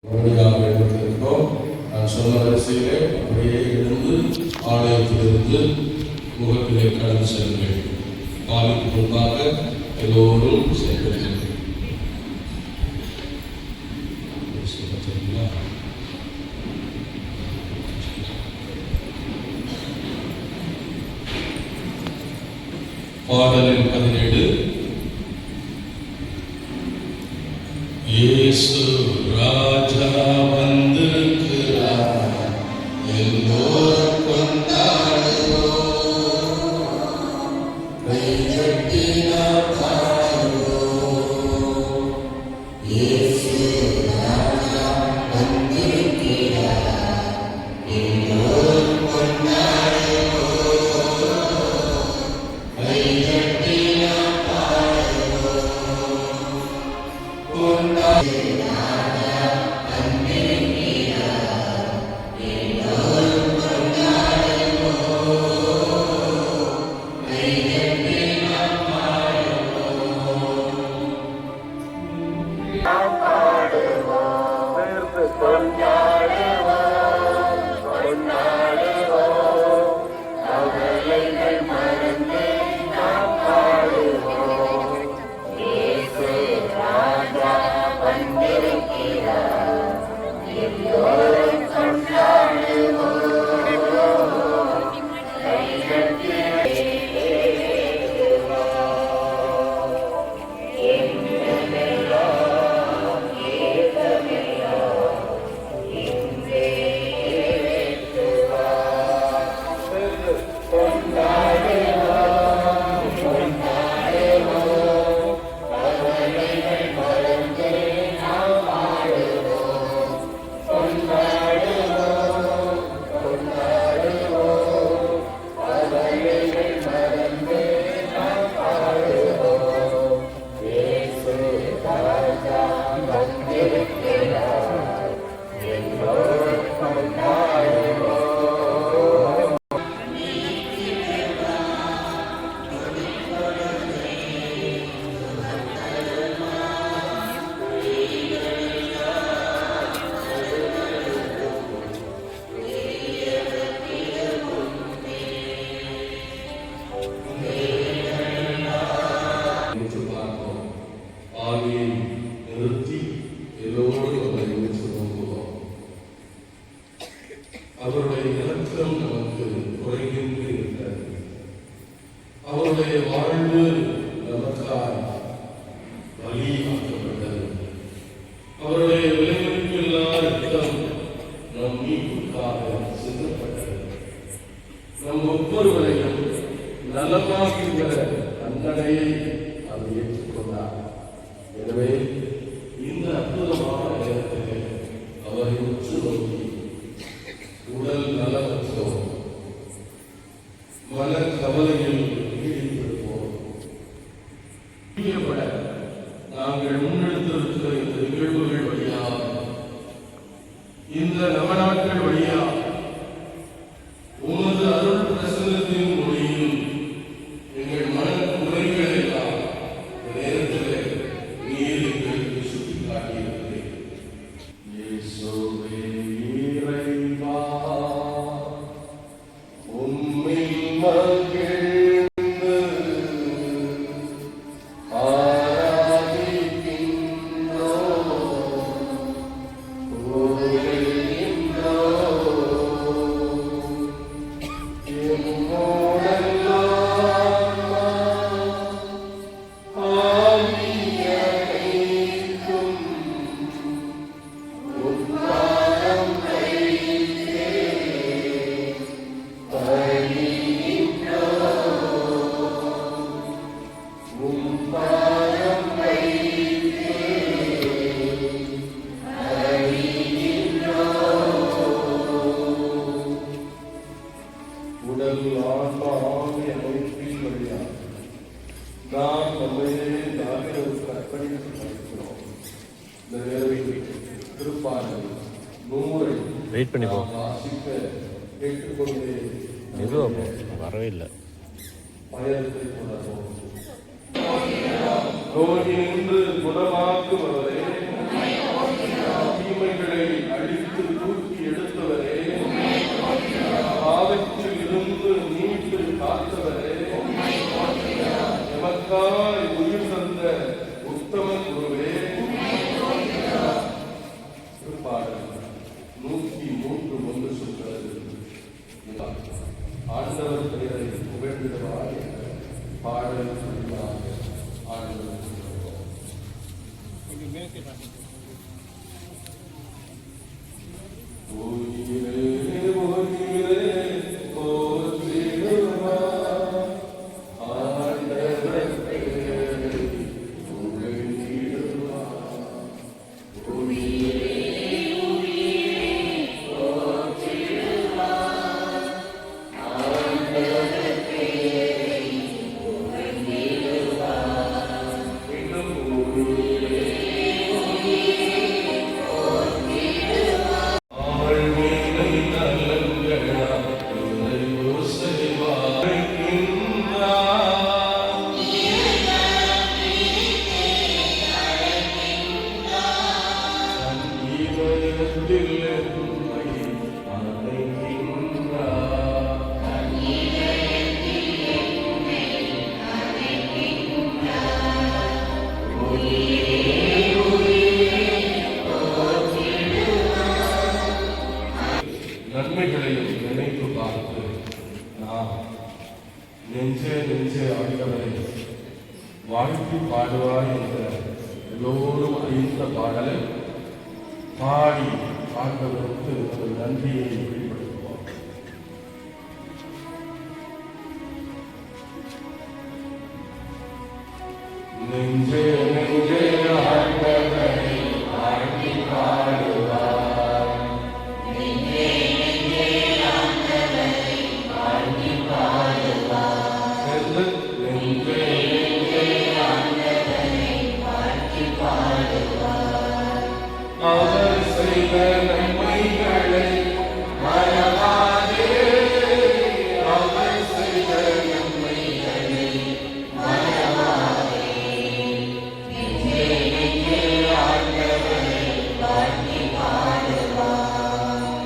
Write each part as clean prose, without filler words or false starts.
மறுபடியாக எடுத்திருக்கிறோம். நான் சொன்ன வரிசையிலே அப்படியே எழுந்து ஆலயத்திலிருந்து முகத்திலே கடந்து செல்கிறேன். காலுக்கு முன்பாக எல்லோரும் செல்கிறேன். பாடலின் 17. இயேசு ராஜா வந்திருக்கிறார், எல்லோரும் கொண்டாடுவோம், கைதட்டினால் பாடுவோம். இயேசு ராஜா வந்திருக்கிறார், எல்லோரும் கொண்டாடுவோம், கைதட்டினால் பாடுவோம். அவருடைய இலக்கம் நமக்கு குறைகின்ற இருக்கிறது. அவருடைய வாழ்வு நமக்காய் பலியாக்கப்பட்டது. அவருடைய விலைமதிப்பில்லா இரத்தம் நம் மீட்புக்காக சிந்தப்பட்டது. நம் ஒவ்வொருவரையும் நலமாக்குகிற தண்டனையை அவர் ஏற்றுக்கொண்டார். எனவே இந்த அற்புதமான நேரத்திலே அவரை உற்று நோக்கி உடல் நலமற்றோம், மன கவலையில் ஈடுபடுவோம், நாங்கள் முன்னெடுத்திருக்கிற இந்த நிகழ்வுகள் வழியாக, இந்த நவநாட்கள் வழியாக உமது அருள் பிரசன்னத்தின் மொழியில் எங்கள் மன குறைகளை எல்லாம் நேரத்தில் நீர் எங்களுக்கு சுட்டி காட்டியிருக்கிறேன். இயேசுவே இறைவா, உம்மில் மகிழ்ந்து ஆராதிக்கின்றோம், புகழ்கின்றோம். எம்மோடெல்லாம் ஆவியனைத்தும் உம்பாதம் வைத்தே பணிகின்றோம், உம்பாதம் வைத்தே பணிகின்றோம். உடல் ஆன்மா ஆவி அமைப்பின் வழியாக நாம் நம்மையே தாவிரவுக்கு அர்ப்பணித்து வைக்கிறோம். இந்த வேலையில் திருப்பாடல் 100 வெயிட் பண்ணி போ. வாசிக்க கேட்டுக்கொண்டே மெதுவாக வரவே இல்லை. பயணத்தை கொண்டோம். நோய் நின்று குணமாக்குபவரே, தீமைகளை நன்மைகளையும் நினைத்து பார்த்து நாம் நெஞ்சே நெஞ்சே ஆண்டவரை வாழ்த்தி பாடுவாய் என்ற எல்லோரும் அறிந்த பாடலை பாடி ஆண்டவருக்கு ஒரு நன்றியை வெளிப்படுத்துவோம். நெஞ்சே நெஞ்சே ஆண்டவரை வாழ்த்தி பாடுவாய். அவர் செய்த நன்மைகளை மறவாதே, அவர் செய்த நன்மைகளை மறவாதே. நெஞ்சே நெஞ்சே ஆண்டவரை வாழ்த்தி பாடுவாய்.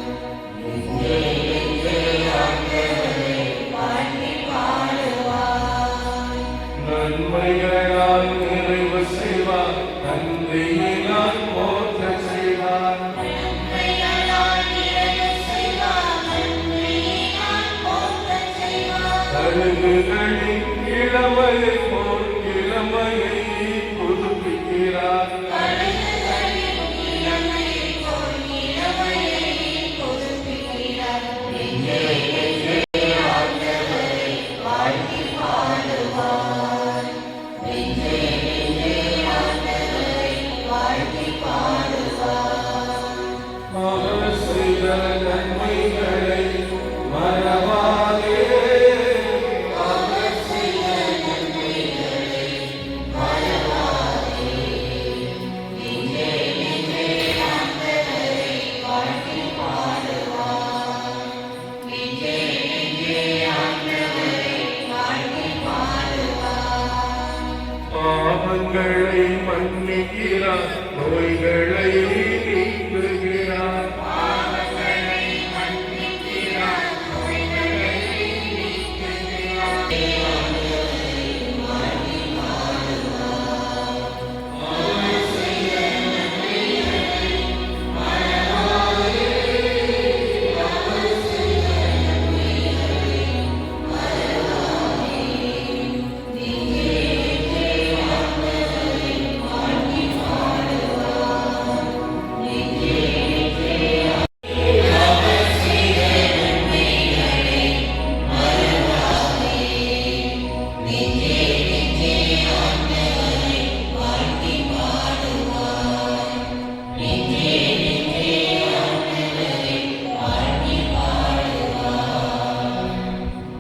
நெஞ்சே நெஞ்சே ஆண்டவரை வாழ்த்தி பாடுவாய். நன்மைகளால் நிறைவு செய்வார், நன்றியினால் போற்ற செய்வார். கழுகுகளின் இளமையை போல் இளமையை புதுப்பிக்கிறார். அவர் செய்த நன்மைகளை மறவாதே, அவர் செய்த நன்மைகளை மறவாதே. நெஞ்சே நெஞ்சே ஆண்டவரை வாழ்த்தி பாடுவாய். நெஞ்சே நெஞ்சே ஆண்டவரை வாழ்த்தி பாடுவாய். பாவங்களை மன்னிக்கிறார், நோய்களை நீக்குகிறார்.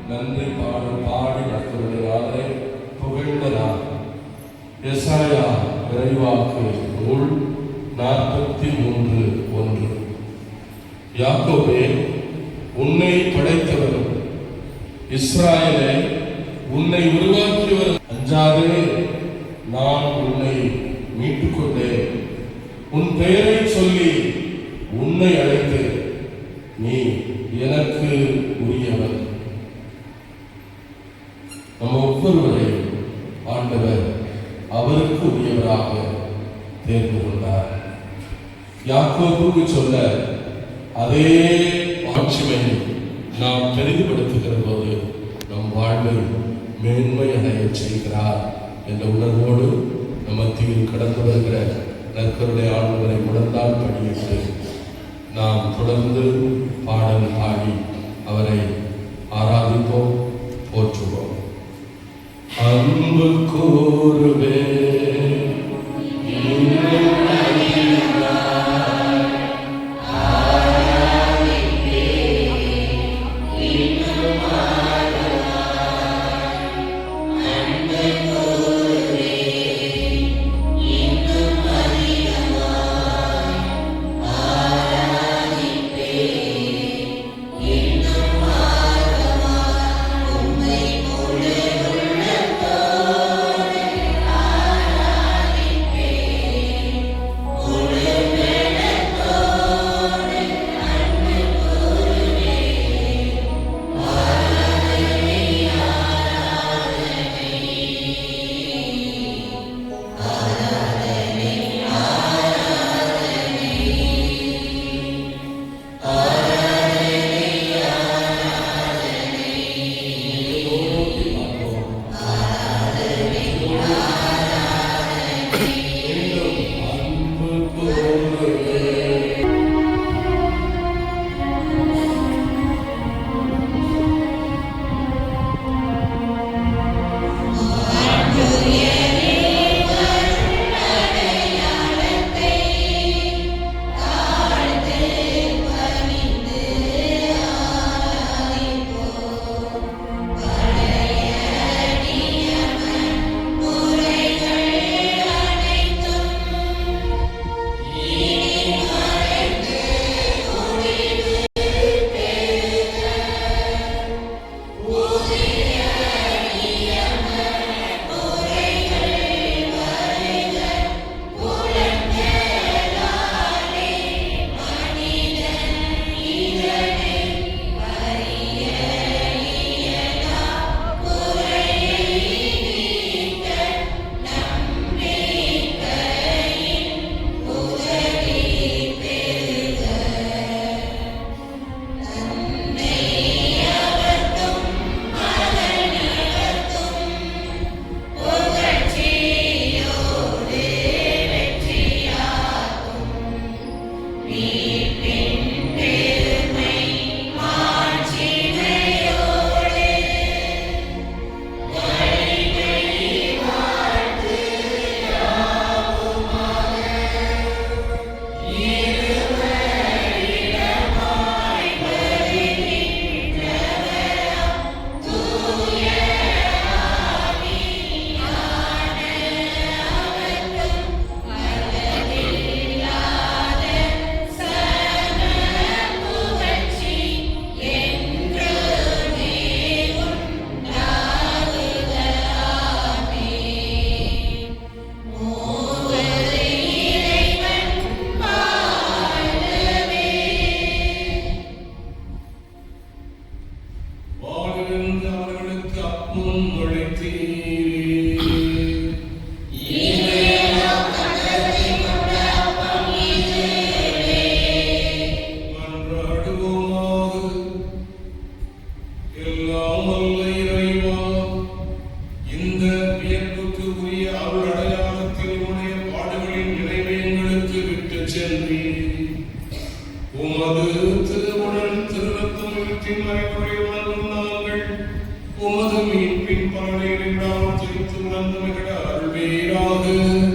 நன்றி பாடல் பாடி நடத்துவதாக புகழ்ந்தனார். எசாயா இறைவாக்கு நூல் 43:1. யாக்கோபே, உன்னை படைத்தவரும் இஸ்ராயேலே, உன்னை உருவாக்கியவர், அஞ்சாதே, நான் உன்னை மீட்டுக் கொண்டேன். உன் பெயரை சொல்லி உன்னை அழைத்து நீ எனக்கு உரியவர். நம்ம ஒவ்வொருவரையும் ஆண்டவர் அவருக்கு உரியவராக தேர்ந்து கொண்டார். யாக்கோபுக்கு சொன்ன அதே ஆட்சியை நாம் பெரிதுபடுத்துகிற போது நம் வாழ்வை மேன்மை அடைய செய்கிறார் என்ற உணர்வோடு நம் மத்தியில் கடந்து வருகிற நற்கருடைய ஆண்டவரை முடந்தால் படியிட்டு நாம் தொடர்ந்து பாடல் பாடி அவரை ஆராதிப்போம், போற்றுவோம். அன்பு கூறுவே உமது திருவுடல் திருரத்தம் மறைமுறை உணர்வும் நாங்கள் உமது மீட்பின் பலனை நாமத்தில் துறந்து அருள்வீராக.